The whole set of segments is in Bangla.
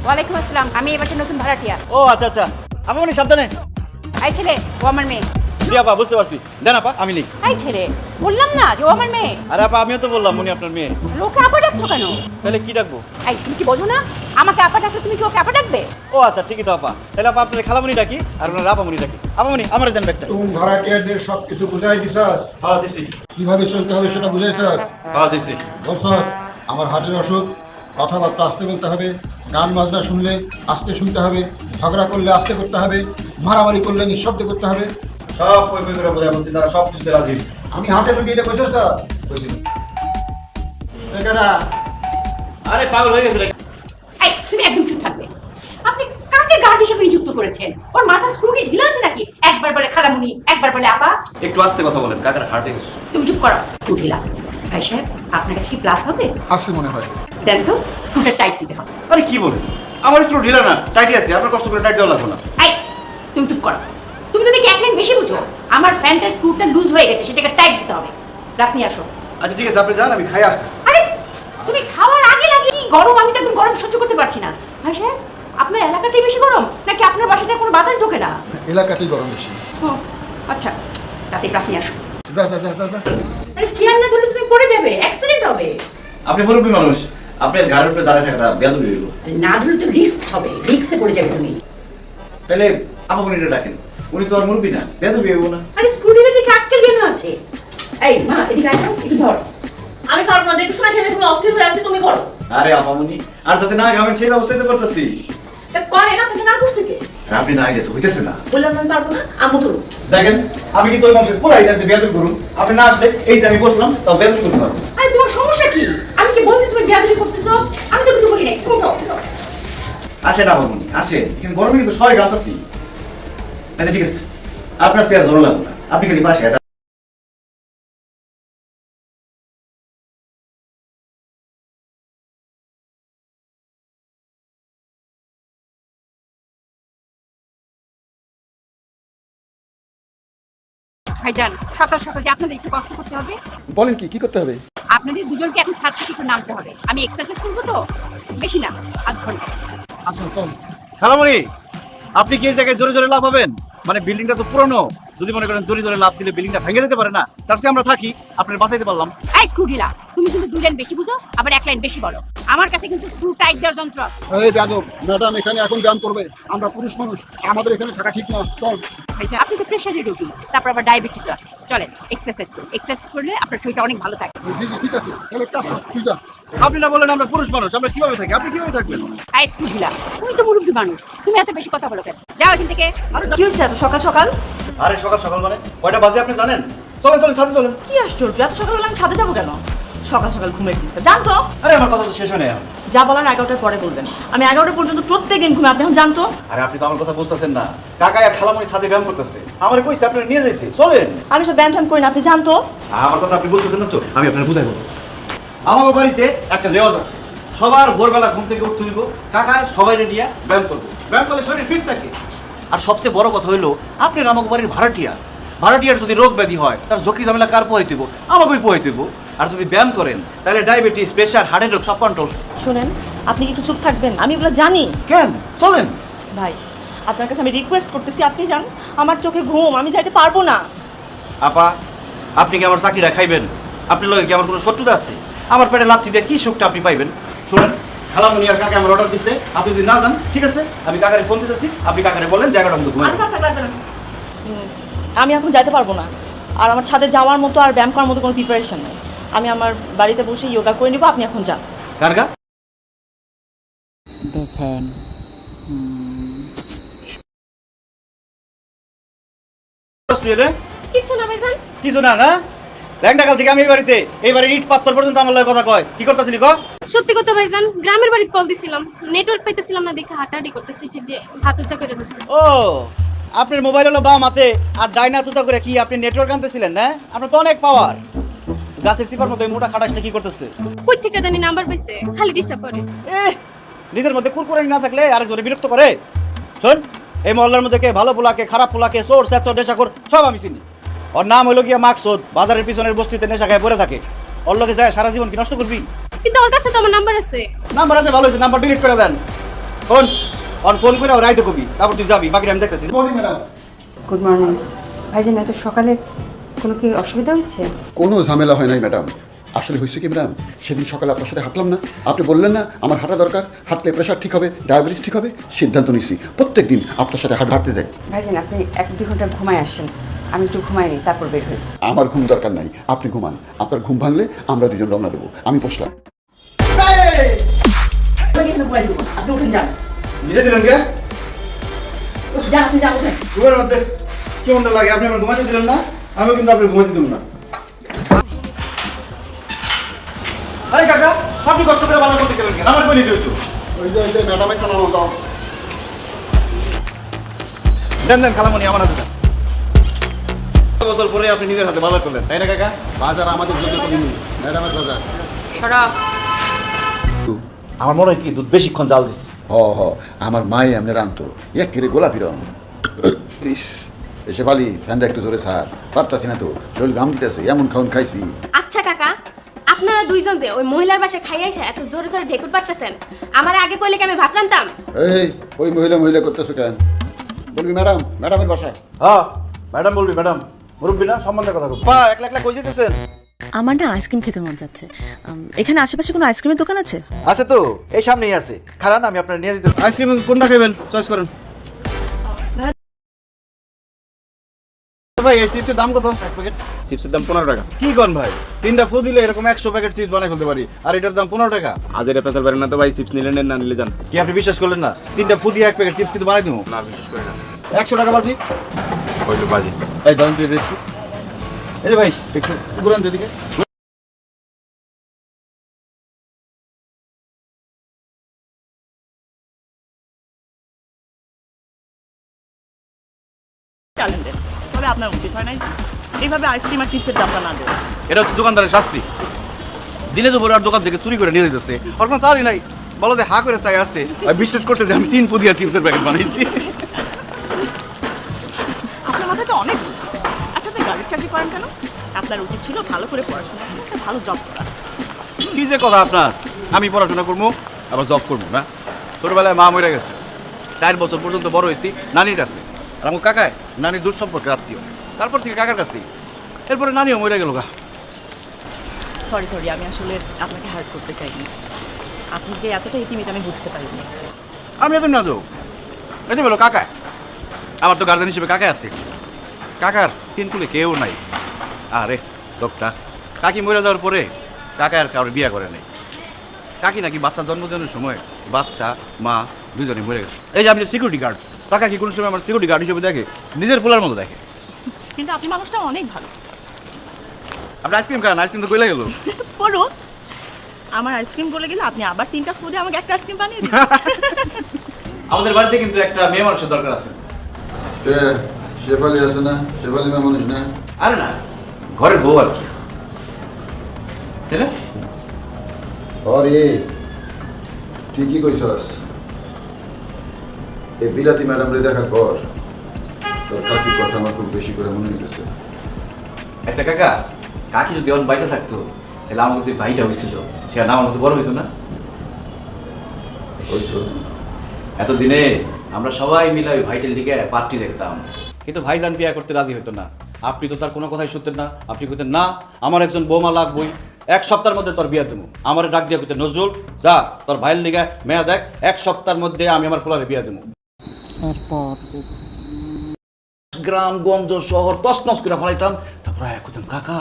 ওয়ালাইকুম আসসালাম, আমি এবারে নতুন ভাড়াটিয়া। ও আচ্ছা আচ্ছা, আপামনি সাবধানে। এই ছেলে, ও আমার মেয়ে। জি আপা, বুঝতে পারছি। দেন আপা, আমি নেই। এই ছেলে, বললাম না যে ও আমার মেয়ে। আরে আপা, আমিও তো বললাম উনি আপনার মেয়ে। লোকে আপা ডাকছো কেন? তাহলে কি ডাকবো? এই তুমি কি বোঝো না, আমাকে আপা ডাকছো, তুমি কি ওকে আপা ডাকবে? ও আচ্ছা, ঠিকই তো আপা। তাহলে আপা আপনার খালামণি ডাকি আর ওনার আপামণি ডাকি। আপামণি, আমার দেন ব্যাগটা। তুমি ভাড়াটিয়াদের সবকিছু বুঝাই দিছাস, হ্যাঁ দিছি। কিভাবে চলতে হবে সেটা বুঝাইছাস। হ্যাঁ দিছি। বলছাস আমার হার্টের অসুখ, কথাবার্তা আস্তে বলতে হবে, গান বাজনা শুনলে আস্তে শুনতে হবে, ঝগড়া করলে আস্তে করতে হবে, মারামারি করলে নিঃশব্দে করতে হবে। সব কই কই করে বোঝাই বলছি, তারা সব কিছুতে রাজি হয়েছে। আমি হার্টের রুগী, এটা কইছস না? কইছি এখানে আরে পাগল হয়ে গেছে নাকি? এই তুমি একদম চুপ থাকবে। আপনি কাকে গার্ড হিসেবে নিযুক্ত করেছেন? ওর মাথা স্ক্রু কি ঢিলা আছে নাকি? একবার বলে খালামুনি, একবার বলে আপা। একটু আস্তে কথা বলেন, কাকার হার্টে গেছে। তুমি চুপ করো, স্ক্রু ঢিলা। ভাই সাহেব, আপনার কাছে কি প্লাস হবে? আসছে মনে হয়। দেন তো, স্ক্রুটা টাইট দিতে হবে। আরে কি বলেন? আমার স্ক্রু ঢিলা না, টাইটই আছে। আপনার কষ্ট করে টাইট দেওয়া লাগবে না। এই তুমি চুপ করো। তুমি তো দেখি এক লাইন বেশি বুঝো। আমার ফ্যানটার স্ক্রুটা লুজ হয়ে গেছে, সেটাকে টাইট দিতে হবে। গ্লাস নিয়ে আসো। আচ্ছা ঠিক আছে, আপনি যান, আমি খাই আসতেছি। আরে তুমি খাওয়ার আগে লাগে কি গরম, আমি তো একদম গরম সহ্য করতে পারছি না। ভাই সাহেব, আপনার এলাকাটাই বেশি গরম নাকি আপনার বাসাটা কোনো বাতাস ঢোকে না? এলাকাতেই গরম বেশি। ও আচ্ছা, তাতে গ্লাস নিয়ে আসো। যা যা যা যা যা। আরে চেয়ার না ধরলে তুমি পড়ে যাবে, অ্যাক্সিডেন্ট হবে। আপনি মুরব্বী মানুষ, আপনার ঘাড়ের উপরে দাঁড়িয়ে থাকাটা বেয়াদবি হইল। না ধরলে তো রিস্ক হবে, রিস্কে পড়ে যাবে তুমি। তাহলে আপামনিটা ডাকেন। উনি তো আর মুরব্বী না, বেয়াদবি হইব না। আরে স্ক্রুটিটা দেখে আজকাল কেন আছে? এই মা, এদিকে আসো, একটু ধর। আমি পারবো না, দেখছো না আমি খুব অস্থির হয়ে আছি, তুমি করো। আরে আপামনি, আর যাতে না ঘামেন সেই ব্যবস্থাই তো করতেছি। তা করে না, তুমি না করছে কে? আর আপনি না গেলে তো হইতেছে না। বললাম আমি পারবো না, আমু ধরো। দেখেন, আমি কিন্তু ওই বংশের পুরাই আছে, বেয়াদবি করুন। আপনি না আসলে এই যে আমি বসলাম, তাও বেয়াদবি করতে পারবো। আরে তোমার সমস্যা কি? আমি কি বলছি তুমি বেয়াদবি করতেছো? আমি তো কিছু বলি নাই। উঠো, উঠো। আসেন আপামনি, আসেন। কিন্তু গরমে কিন্তু সবাই ঘামতেছি। আচ্ছা ঠিক আছে, আপনার চেয়ার ধরো লাগবে না, আপনি খালি পাশে এটা। ভাইজান, সকাল সকাল যে আপনাদের একটু কষ্ট করতে হবে। বলেন কি করতে হবে? আপনাদের দুজনকে এখন ছাদ থেকে একটু নামতে হবে। আমি এক্সারসাইজ করবো তো, বেশি না, আধ ঘন্টা। আচ্ছা চল। খালামণি, আপনি কি এই জায়গায় জোরে জোরে লাভ হবেন? মানে বিল্ডিংটা তো পুরনো, যদি মনে করেন জোরে জোরে লাভ দিলে বিল্ডিংটা ভেঙে যেতে পারে না। তার সাথে আমরা থাকি, আপনার বাঁচাইতে পারলাম। এই স্ক্রু ঢিলা, তুমি কিন্তু দুই লাইন বেশি বুঝো, আবার এক লাইন বেশি বলো। আমার কাছে কিন্তু স্ক্রু টাইট দেওয়ার যন্ত্র আছে। এই যাদব, ম্যাডাম এখানে এখন ব্যায়াম করবে। আমরা পুরুষ মানুষ, আমাদের এখানে থাকা ঠিক না। চল। ভাইজান, আপনি তো প্রেশারের রোগী, তারপর আবার ডায়াবেটিস আছে। চলেন এক্সারসাইজ করুন। এক্সারসাইজ করলে আপনার শরীরটা অনেক ভালো থাকে। জি জি ঠিক আছে, তাহলে কাজ কর, তুই যা। আপনি না বলেন আমরা পুরুষ মানুষ, আমরা কিভাবে থাকি? আপনি কিভাবে থাকবেন? এই স্ক্রু ঢিলা, তুমি তো মুরব্বী মানুষ, তুমি এত বেশি কথা বলো কেন? যাও এখান থেকে। কি হয়েছে এত সকাল সকাল? আরে সকাল সকাল মানে কয়টা বাজে আপনি জানেন? চলেন চলেন, সাথে চলেন। কি আশ্চর্য, এত সকালবেলা আমি ছাদে যাবো কেন? সকাল সকাল ঘুমের ডিস্টার্ব, জানতো? আরে আমার কথা তো শেষ হয় না। যা বলার 11টার পরে বলবেন। আমি 11টা পর্যন্ত প্রত্যেকদিন ঘুমে, আপনি এখন জানতো? আরে আপনি তো আমার কথা বুঝতেছেন না। কাকা আর খালামণি ছাদে ব্যায়াম করতেছে, আমার কইছে আপনারা নিয়ে যাইতে। চলেন। আমি সব ব্যায়াম ট্যাম করি না, আপনি জানতো? আমার কথা আপনি বুঝতেছেন না তো, আমি আপনার বুঝাই বলবো। আমার বাড়িতে একটা রেওয়াজ আছে, সবার ভোরবেলা ঘুম থেকে উঠতে হইব, কাকা সবাই নিয়ে ব্যায়াম করবো। ব্যায়াম করলে শরীর ফিট থাকে। আর সবচেয়ে বড় কথা হইলো, আপনি আমাকে বাড়ির ভাড়াটিয়া। ভাড়াটিয়ার যদি রোগ ব্যাধি হয়, তার ঝুঁকি ঝামেলা কার পোহাইতে হইব? আমাকেই পোহাইতে হইব। আর যদি ব্যায়াম করেন, তাহলে ডায়াবেটিস, প্রেশার, হার্টের রোগ সব কন্ট্রোল। শুনেন, আপনি কি একটু চুপ থাকবেন? আমি এগুলো জানি। কেন? চলেন। ভাই, আপনার কাছে আমি রিকোয়েস্ট করতেছি, আপনি যান। আমার চোখে ঘুম, আমি যাইতে পারবো না। আপা, আপনি কি আমার চাকরিটা খাইবেন? আপনার লগে কি আমার কোনো শত্রুতা আছে? আমার পেটে লাথি দিয়ে কি সুখটা আপনি পাইবেন? শুনেন, খালামণি আর কাকা আমার অর্ডার দিচ্ছে, আপনি যদি না যান, ঠিক আছে, আমি কাকারে ফোন দিতেছি, আপনি কাকারে বলেন জায়গাটা মতো ঘুমাই। আমি এখন যাইতে পারবো না। আর আমার ছাদে যাওয়ার মতো আর ব্যায়াম করার মতো কোনো প্রিপারেশন নেই। আমি আমার বাড়িতে বসে যোগা করে নিব, আপনি এখন যান। কারগা দেখেন কিছু না ভাইজান। কিছু না না ল্যাংটাকাল থেকে আমি এই বাড়ির ইট পাথর পর্যন্ত আমার লগে কথা কয়। কি করতেছিলি ক? সত্যি কথা ভাইজান, গ্রামের বাড়িতে কল দিছিলাম, নেটওয়ার্ক পাইতেছিলাম না দেখে হাঁটাহাঁটি করতেছি, যে হাত উঁচা করে ধরছি। ও, আপনার মোবাইল হলো বাম হাতে আর ডাইনা তুতা করে কি আপনি নেটওয়ার্ক আনতেছিলেন না? আপনার তো অনেক পাওয়ার। গাছের চিপার মতো এই মোটা খাটাসটা কি করতেছে? কই থেকে জানি নাম্বার পাইছে, খালি ডিস্টার্ব করে। নিজের মধ্যে কুরকুরানি না থাকলে আরেকজনে বিরক্ত করে। শোন, এই মহল্লার মধ্যে কে ভালো পোলাকে, খারাপ পোলাকে, চোর চেচর নেশাখোর সব আমি চিনি। ওর নাম হলো গিয়া মাকসুদ। বাজারের পিছনের বস্তিতে নেশা খায় পড়ে থাকে। ওর লোকে যায় সারা জীবন কি নষ্ট করবি? কিন্তু ওর কাছে তো আমার নাম্বার আছে। নাম্বার আছে, ভালো হয়েছে, নাম্বার ডিলিট করে দেন। ফোন ফোন করে রাইতে কবি, তারপর তুই যাবি, বাকিটা আমি দেখতেছি। Morning madam. গুড মর্নিং ভাইজান, এত সকালে কোনো কি অসুবিধা হচ্ছে? কোনো ঝামেলা হয় নাই ম্যাডাম। আসলে হয়েছে কি ম্যাডাম, সেদিন সকালে আপনার সাথে হাঁটলাম না, আপনি বললেন না আমার হাঁটা দরকার, হাঁটলে প্রেশার ঠিক হবে, ডায়াবেটিস ঠিক হবে। সিদ্ধান্ত নিচ্ছি প্রত্যেক দিন আপনার সাথে হাঁটতে যাই। ভাইজান, আপনি 1-2 ঘন্টা ঘুমায় আসেন, আমি একটু ঘুমাই নিই, তারপর বের হই। আমার ঘুম দরকার নাই, আপনি ঘুমান। আপনার ঘুম ভাঙলে আমরা দুজন রওনা দেবো। আমি বসলাম। আপনি উঠুন, যান বুঝে দিলেন কে যান, আপনি যান উঠেন। ঘুমের মধ্যে কেমন লাগে? আপনি আমার ঘুমাতে দিলেন না, আমিও কিন্তু আপনি ঘুমাতে দিব না। আরে কাকা, আপনি কষ্ট করে বাজার করতে গেলেন কেন? আমার বলি দিও তো। ওই যে ম্যাডাম একটা নাম দাও। দেন খালামণি, আমার হাতে দেন। বছর পরে আপনি নিজের হাতে বাজার করলেন, তাই না কাকা? বাজার আমাদের জন্য করিনি, ম্যাডামের বাজার। সরা আমার মনে হয় কি দুধ বেশিক্ষণ জাল দিচ্ছে। হ আমার মাই এমনি রানতো, এক কিরে গোলাপি রং। ইস, এসে পালি ফ্যানটা একটু ধরে স্যার, পারতাছি না তো, শরীর ঘাম দিতেছে, এমন খাওন খাইছি। আচ্ছা কাকা, আপনারা দুইজন যে ওই মহিলার বাসায় খাইয়ে এসে এত জোরে জোরে ঢেকুর পাঠতেছেন, আমার আগে কইলে কি আমি ভাত রান্তাম? এই ওই মহিলা করতেছো কেন? বলবি ম্যাডামের বাসায়। হ্যাঁ ম্যাডাম বলবি, ম্যাডাম মুরব্বী না, সম্মানের কথা বলবি। পা একলা একলা কই যেতেছেন? আমার না আইসক্রিম খেতে মন যাচ্ছে। এখানে আশেপাশে কোনো আইসক্রিমের দোকান আছে? আছে তো, এই সামনেই আছে। খারান, আমি আপনার নিয়ে যেতে। আইসক্রিম কোনটা খাবেন চয়েস করেন। ভাই এই চিপসের দাম কত? এক প্যাকেট চিপসের দাম 15 টাকা। কি কোন ভাই? 3টা ফু দিলে এরকম 100 প্যাকেট চিপস বানাই ফেলতে পারি, আর এটার দাম 15 টাকা। আজ এটা পেছাল পারেন না তো ভাই, চিপস নিলে নেন, না নিলে যান। কি আপনি বিশ্বাস করলেন না? 3টা ফু দিয়ে 1 প্যাকেট চিপস কিন্তু বানাই দেবো। না বিশ্বাস করি না। 100 টাকা বাজি। হইলো বাজি। এই দাম তুই একটু। এই যে ভাই একটু ঘুরান যেদিকে। ট্যালেন্টেড, তবে আপনার উচিত হয় নাই এইভাবে আইসক্রিম আর চিপসের দামটা না দেবে। এটা হচ্ছে দোকানদারের শাস্তি। দিনে দুপুরে আর দোকান থেকে চুরি করে নিয়ে যেতেছে, ওর কোনো তারই নাই। বলো যে হা করে চাই আসছে, আর বিশ্বাস করছে যে আমি 3 ফু দিয়ে চিপসের প্যাকেট বানাইছি। আপনার মাথায় তো অনেক বুদ্ধি। আচ্ছা, আপনি গাড়ির চাকরি করেন কেন? আপনার উচিত ছিল ভালো করে পড়াশোনা করে একটা ভালো জব করা। কি যে কথা আপনার! আমি পড়াশোনা করবো আবার জব করবো না? ছোটবেলায় মা মরে গেছে, 4 বছর পর্যন্ত বড় হয়েছি নানির কাছে। আর আমার কাকায় নানির দূর সম্পর্কের আত্মীয়, তারপর থেকে কাকার কাছেই। এরপরে নানিও মরে গেল গা। সরি, আমি আসলে আপনাকে হার্ট করতে চাইনি। আপনি যে এতটা ইতিমিত আমি বুঝতে পারিনি। আমি এত না যাও, এতে বলো কাকায়। আমার তো গার্জেন হিসেবে কাকায় আছে। কাকার 3 কুলে কেউ নাই। আরে লোকটা কাকি মরে যাওয়ার পরে কাকা আর কারোর বিয়ে করে নাই। কাকি নাকি বাচ্চা জন্মদিনের সময় বাচ্চা মা দুজনে মরে গেছে। এই যে আমি সিকিউরিটি গার্ড, কাকা কি কোনো সময় আমার সিকিউরিটি গার্ড হিসেবে দেখে? নিজের পোলার মতো দেখে। কিন্তু আপনি মানুষটা অনেক ভালো। আপনি আইসক্রিম খান, আইসক্রিম তো কইলা গেল। পড়ুন, আমার আইসক্রিম বলে গেলে আপনি আবার 3টা ফুডে আমাকে একটা আইসক্রিম বানিয়ে দিন। আমাদের বাড়িতে কিন্তু একটা মেয়ে মানুষের দরকার আছে। শেফালি আছে না? শেফালি মেয়ে মানুষ না? আরে না, ঘরের বউ আর কি, তাই না? অরে ঠিকই কইছস। এই বিলাতি ম্যাডামরে দেখার পর তোর কাকির কথা আমার খুব বেশি করে মনে হইতেছে। আচ্ছা কাকা, কাকি যদি অন বাইসা থাকতো তাহলে আমার কাছে ভাইটা হয়েছিল, সেটা না আমার মতো বড় হইতো না? ওই তো এতদিনে আমরা সবাই মিলে ওই ভাইটের দিকে পার্টি দেখতাম, কিন্তু ভাইজান বিয়ে করতে রাজি হইতো না। আপনি তো তার কোনো কথাই শুনতেন না। আপনি কইতেন না আমার একজন বৌমা লাগবই, 1 সপ্তাহের মধ্যে তোর বিয়ে দেবো। আমার ডাক দিয়ে কইতেন নজরুল যা তোর ভাইয়ের লিগে মেয়া দেখ, 1 সপ্তাহের মধ্যে আমি আমার পোলারে বিয়ে দেবো। গ্রাম গঞ্জ শহর তছনছ করে ফেলাইতাম। তারপর কইতাম কাকা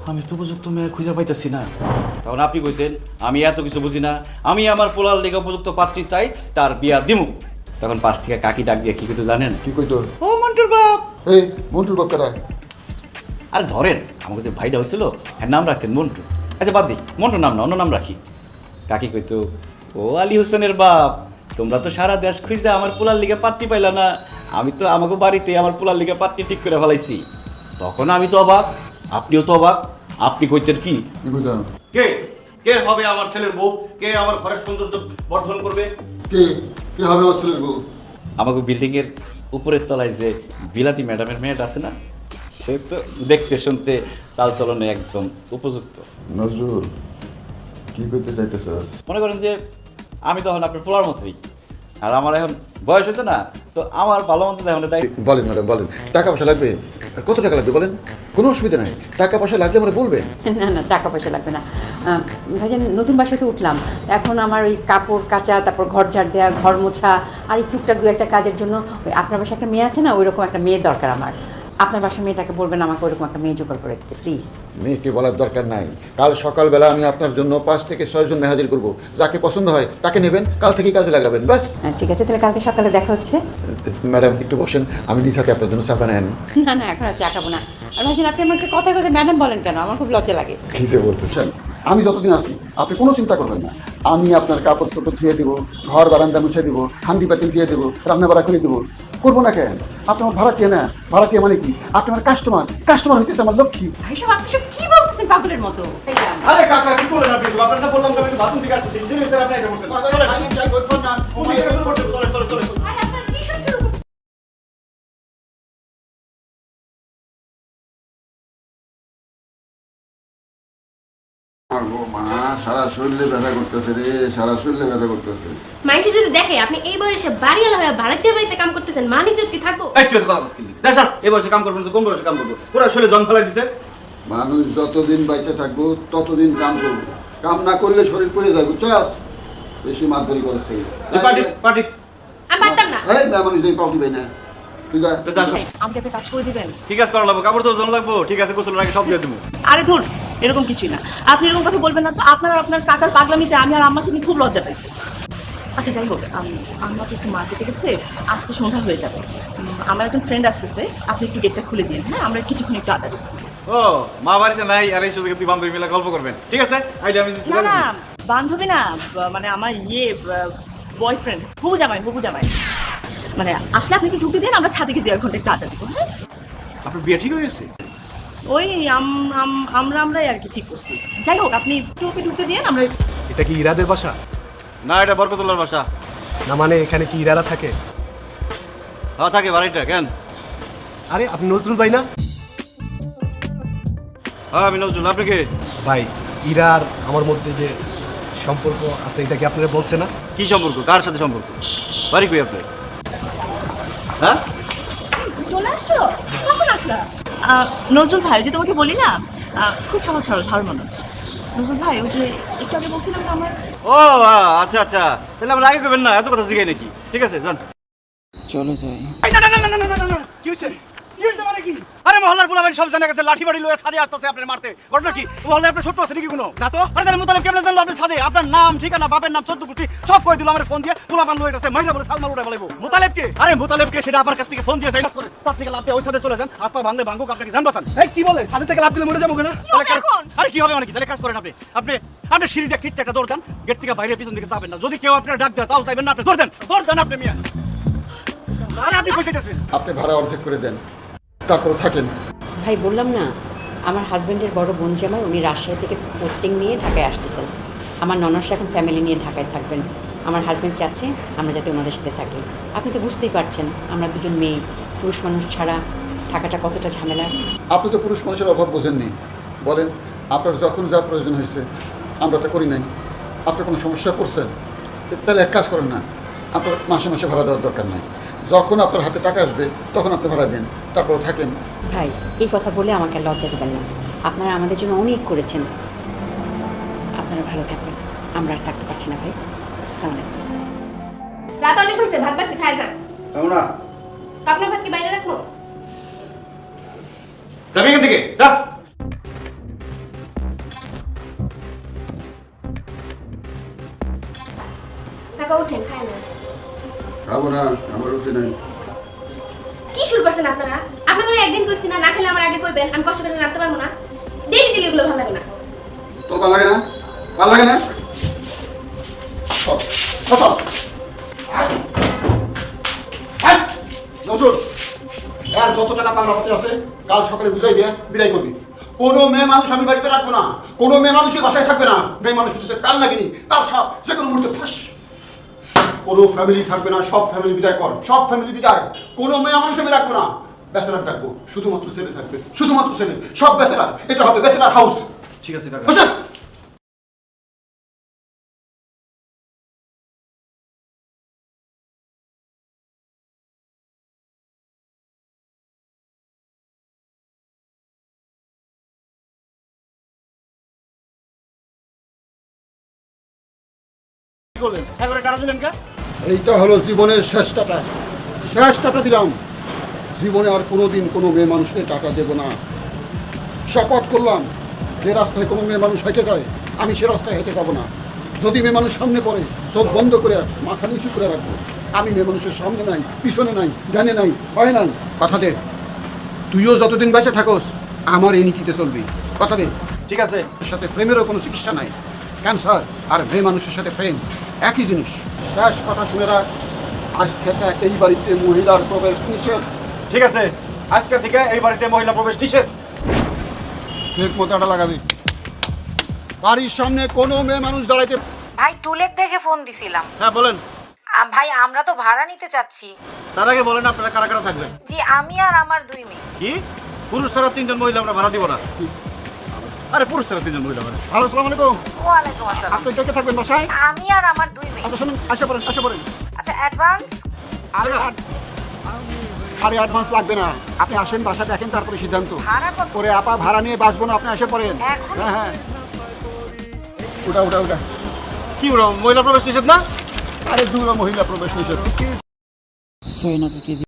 আমি তো উপযুক্ত মেয়ে খুঁজে পাইতেছি না। তখন আপনি কইতেন আমি এত কিছু বুঝি না, আমি আমার পোলার লেগে উপযুক্ত পাত্রী চাই, তার বিয়া দিমু। তখন পাশ থেকে কাকি ডাক দিয়ে কি কইতো জানেন? কি কইতো? ও মন্টুর বাপ। এই মন্টুর বাপ কারা? আর ধরেন আমাকে যে ভাইটা হয়েছিল এর নাম রাখতেন মন্টু। আচ্ছা বাদ দিই, মন্টু নাম না, অন্য নাম রাখি। কাকি কইতো ও আলী হোসেনের বাপ, তোমরা তো সারা দেশ খুঁজে আমার পোলার লিগে পাত্রী পাইলা না, আমি তো আমাকে বাড়িতে আমার পোলার লিগে পাত্রী ঠিক করে ফেলাইছি। তখন আমি তো অবাক, আপনিও তো অবাক। আপনি কইতেন কি? কি কইতাম? কে কে হবে আমার ছেলের বউ? কে আমার ঘরের সৌন্দর্য বর্ধন করবে? কে কে হবে আমার ছেলের বউ? আমাকে বিল্ডিং এর উপরের তলায় যে বিলাতি ম্যাডামের মেয়েটা আছে না, সে তো দেখতে শুনতে চালচলনে একদম উপযুক্ত। নজরুল কি কইতে চাইতেছস? মনে করেন যে আমি তখন আপনার পোলার মতোই, আর আমার এখন বয়স হয়েছে না, তো আমার ভালো মন্দ এখন তাই। বলেন ম্যাডাম বলেন, টাকা পয়সা লাগবে? কত টাকা লাগবে বলেন, কোনো অসুবিধা নাই, টাকা পয়সা লাগলে আমরা বলবেন। না না, টাকা পয়সা লাগবে না। ভাইজান, নতুন বাসাতে উঠলাম, এখন আমার ওই কাপড় কাচা, তারপর ঘর ঝাড় দেওয়া, ঘর মোছা, আর এই টুকটাক দু একটা কাজের জন্য ওই আপনার বাসায় একটা মেয়ে আছে না, ওইরকম একটা মেয়ের দরকার আমার। আপনার বাসার মেয়েটাকে বলবেন আমাকে ওইরকম একটা মেয়ে জোগাড় করে দিতে প্লিজ। মেয়েকে বলার দরকার নাই, কাল সকালবেলা আমি আপনার জন্য 5 থেকে 6 জন মেয়ে হাজির করবো, যাকে পছন্দ হয় তাকে নেবেন, কাল থেকেই কাজে লাগাবেন ব্যাস। ঠিক আছে, তাহলে কালকে সকালে দেখা হচ্ছে। ম্যাডাম একটু বসেন, আমি নিজ হাতে আপনার জন্য চা বানাই আনি। না না, এখন আর চা খাবো না। আর ভাইজান, আপনি আমাকে কথায় কথায় ম্যাডাম বলেন কেন? আমার খুব লজ্জা লাগে। কি যে বলতেছেন, আমি যতদিন আছি আপনি কোনো চিন্তা করবেন না, আমি আপনার কাপড় চোপড় ধুয়ে দেবো, ঘর বারান্দা মুছে দেবো, হান্ডি পাতিল দিয়ে দেবো, রান্না বাড়া করে দেবো। করবো না কেন? আপনি আমার ভাড়াটিয়া না, ভাড়াটিয়া মানে কি? আপনি আমার কাস্টমার, কাস্টমার হইতেছে আমার লক্ষ্মী। ভাই সাহেব, আপনি সব কি বলতেছেন পাগলের মতো? আরে কাকা কি বলেন আপনি? আপনারা বললাম তো আমি বাথরুম থেকে আসছি, ইঞ্জিনিয়ার স্যার আপনি এটা বলছেন। আমি চাই করছেন না, চলে। আরে আপনার কি সব শুরু করছেন? সারা শরীরে ব্যথা করতেছে রে, সারা শরীরে ব্যথা করতেছে। মাইসে যদি দেখে আপনি এই বয়সে বাড়িওয়ালা হয়ে ভাড়াটিয়ার বাড়িতে কাম করতেছেন, মান ইজ্জত কি থাকবো? এই তুই কথা মুশকিল নেই। দেখ এই বয়সে কাম করবো না তো কোন বয়সে কাম করবো? পুরো শরীরে জং ফেলাই দিছে। মানুষ যতদিন বাইচে থাকবো ততদিন কাম করবো, কাম না করলে শরীর পড়ে যাবে, বুঝছস? বেশি মাতবরি করছে। পার্টি আমি পারতাম না। এই মানুষ দেই পাউটি বাই না, তুই যা। তো যা সব। আমাকে একটা কাজ করে দিবেন? ঠিক আছে করা লাগবো, কাপড় তো জন লাগবো, ঠিক আছে গোসল আগে সব দিয়ে দেবো। আরে ধুর, এরকম কিছুই না। আপনি এরকম কথা বলবেন না তো। আপনার কাকার পাগলামিতে আমি আর আম্মার সাথে খুব লজ্জা পাইছি। আচ্ছা যাই হোক, আমাকে একটু মার্কেটে গেছে, আসতে সন্ধ্যা হয়ে যাবে। আমার একজন ফ্রেন্ড আসতেছে, আপনি একটু গেটটা খুলে দিন। হ্যাঁ, আমরা কিছুক্ষণ একটু আড্ডা দিব। ও মা বাড়িতে নাই, আর এই সুযোগে তুই বান্ধবী মিলে গল্প করবেন, ঠিক আছে? আইডিয়া আমি না না, বান্ধবী না, মানে আমার বয়ফ্রেন্ড, হবু জামাই। মানে আসলে আপনি কি ঢুকতে দিন, আমরা ছাদে গিয়ে 1.5 ঘন্টা একটু আড্ডা দিব। হ্যাঁ, আপনার বিয়ে ঠিক হয়ে গেছে? ওই আমরাই আর কি ঠিক করছি। যাই হোক, আপনি ওকে ঢুকতে দিন, আমরা। এটা কি ইরাদের বাসা? না, এটা বরকতুল্লাহর বাসা। না মানে এখানে কি ইরারা থাকে? হ্যাঁ থাকে, বাড়িটা কেন? আরে আপনি নজরুল ভাই না? হ্যাঁ আমি নজরুল, আপনি কে? ভাই, ইরার আমার মধ্যে যে সম্পর্ক আছে এটা কি আপনারা বলছে না? কি সম্পর্ক? কার সাথে সম্পর্ক? বাড়ি কই আপনার? হ্যাঁ চলে আসছো? কখন আসলা? নজরুল ভাই, যে তোমাকে বলি না, খুব সহজ সরল ভালো মানুষ। নজরুল ভাই, ওই যে একটু আগে বলছিলাম না আমার। ও আচ্ছা আচ্ছা, তাহলে আমরা আগে করবেন না, এত কথা শিখাই নাকি? ঠিক আছে যান। চলে যাই। কি হয়েছে? কি হয়েছে মানে কি? আরে মহল্লার পোলা সব জানা গেছে, লাঠি বাড়ি লয়ে ছাদে আসতেছে আপনার মারতে। ঘটনা কি? মহল্লায় আপনার ছোট আছে নাকি কোনো? না তো। আরে তাহলে মুতালেব কেমনে জানলো আপনি ছাদে? আপনার নাম, ঠিকানা, বাপের নাম, 14 গোষ্ঠী সব কই দিল আমার ফোন দিয়ে। পোলা বান লয়ে গেছে, মহিলা বলে সালমান উড়ে বলাইবো। মুতালেব কে? আরে মুতালেব কে সেটা আপনার কাছ থেকে ফোন দিয়ে সাইড করে। ছাদ থেকে লাফ দিয়ে ওই ছাদে চলে যান, আপা ভাঙলে ভাঙুক, আপনাকে জান বাঁচান। এই কি বলে? ছাদে থেকে লাফ দিলে মরে যাবো কেন? আরে কি হবে মানে কি? তাহলে কাজ করেন আপনি সিঁড়ি দিয়ে কিচ্ছে একটা দৌড় দেন, গেট থেকে বাইরে পিছন দিকে যাবেন না। যদি কেউ আপনার ডাক দেয় তাও যাবেন না, আপনি দৌড় দেন আপনি মিয়া। আরে আপনি কই যাইতেছেন? আপনি ভাড়া অর্ধেক করে দেন, তারপর থাকেন। ভাই বললাম না, আমার হাজব্যান্ডের বড় বোন জামাই, উনি রাজশাহী থেকে পোস্টিং নিয়ে ঢাকায় আসতেছেন। আমার ননদরা এখন ফ্যামিলি নিয়ে ঢাকায় থাকবেন। আমার হাজব্যান্ড চাচ্ছে আমরা যাতে ওনাদের সাথে থাকি। আপনি তো বুঝতেই পারছেন, আমরা দুজন মেয়ে, পুরুষ মানুষ ছাড়া থাকাটা কতটা ঝামেলা। আপনি তো পুরুষ মানুষের অভাব বোঝেননি। বলেন, আপনার যখন যা প্রয়োজন হয়েছে আমরা তা করি নাই, আপনি কোনো সমস্যা পড়ছেন? তাহলে এক কাজ করেন না, আপনার মাসে মাসে ভাড়া দেওয়ার দরকার নাই। যখন আপনার হাতে টাকা আসবে তখন আপনি ভাড়া দেন, তারপর থাকেন। ভাই এই কথা বলে আমাকে লজ্জা দেবেন না, আপনারা আমাদের জন্য অনেক করেছেন। আপনারা ভালো থাকবেন, আমরা আর থাকতে পারছি না ভাই। আসসালামু আলাইকুম। রাত অনেক হয়েছে, ভাত বাসি খায় যান। কেমন না? আপনার ভাত কি বাইরে রাখবো? যাবি এখান থেকে যা। টাকা উঠেন, খায় না। খাবো না, আমার রুচি নাই। কি শুরু করছেন আপনারা? আপনাদের একদিন কইছি না, না খেলে আমার আগে কইবেন, আমি কষ্ট করে রাখতে পারবো না। দেরি দিলে এগুলো ভালো লাগে না। তোর ভালো লাগে না? ভালো লাগে না? নজরুল, আর যত টাকা পাওনা হতে আছে কাল সকালে বুঝাই দিয়ে বিদায় করবি। কোনো মেয়ে মানুষ আমি বাড়িতে রাখবো না, কোনো মেয়ে মানুষের বাসায় থাকবে না। মেয়ে মানুষ হচ্ছে কাল লাগেনি, তার সব যে কোনো মুহূর্তে ফাঁস। কোনো ফ্যামিলি থাকবে না, সব ফ্যামিলি বিদায় কর, সব ফ্যামিলি বিদায়। কোনো মেয়ে মানুষ আমি রাখবো না, ব্যাচেলার রাখবো, শুধুমাত্র ছেলে থাকবে, শুধুমাত্র ছেলে, সব ব্যাচেলার। এটা হবে ব্যাচেলার হাউস। ঠিক আছে কাকা। বসেন। কি করলেন? হ্যাঁ করে কাটা দিলেন কে? এইটা হলো জীবনের শেষ টাকা দিলাম। জীবনে আর কোনোদিন কোনো মেয়ে মানুষকে টাকা দেব না। শপথ করলাম, যে রাস্তায় কোনো মেয়ে মানুষ হেঁটে যায় আমি সে রাস্তায় হেঁটে যাবো না। যদি মেয়ে মানুষ সামনে পড়ে চোখ বন্ধ করে মাথা নিচু করে রাখবো। আমি মেয়ে মানুষের সামনে নাই, পিছনে নাই, ডানে নাই, পায়ে নাই। কথা দে, তুইও যতদিন বেঁচে থাকোস আমার এই নীতিতে চলবি। কথা দে। ঠিক আছে। এর সাথে প্রেমেরও কোনো চিকিৎসা নাই। ক্যান্সার আর মেয়ে মানুষের সাথে প্রেম একই জিনিস। শেষ কথা শুনে রাখ, আজ থেকে এই বাড়িতে মহিলার প্রবেশ নিষেধ। ঠিক আছে, আজকে থেকে এই বাড়িতে মহিলা প্রবেশ নিষেধ। ঠিক মতো লাগাবি। বাড়ির সামনে কোনো মেয়ে মানুষ দাঁড়াইতে। ভাই টুলেট থেকে ফোন দিছিলাম। হ্যাঁ বলেন। ভাই আমরা তো ভাড়া নিতে চাচ্ছি। তার আগে বলেন আপনারা কারা কারা থাকবেন? জি আমি আর আমার 2 মেয়ে। কি পুরুষ ছাড়া 3 জন মহিলা আমরা ভাড়া দিব না? আরে পুরুষ ছাড়া 3 জন মহিলা ভাড়া। হ্যালো, আসসালামু আলাইকুম। ওয়ালাইকুম আসসালাম। আপনি কে থাকবেন বাসায়? আমি আর আমার 2 মেয়ে। আচ্ছা শুনুন, আসা পড়েন। আচ্ছা অ্যাডভান্স? আরে অ্যাডভান্স লাগবে না, আপনি আসেন, বাসা দেখেন, তারপরে সিদ্ধান্ত। ভাড়া কত? পরে আপা ভাড়া নিয়ে বাঁচবো না, আপনি আসে পড়েন। এখন? হ্যাঁ ওটা কি বলো মহিলা প্রবেশ নিষেধ না? আরে দূর মহিলা প্রবেশ নিষেধ।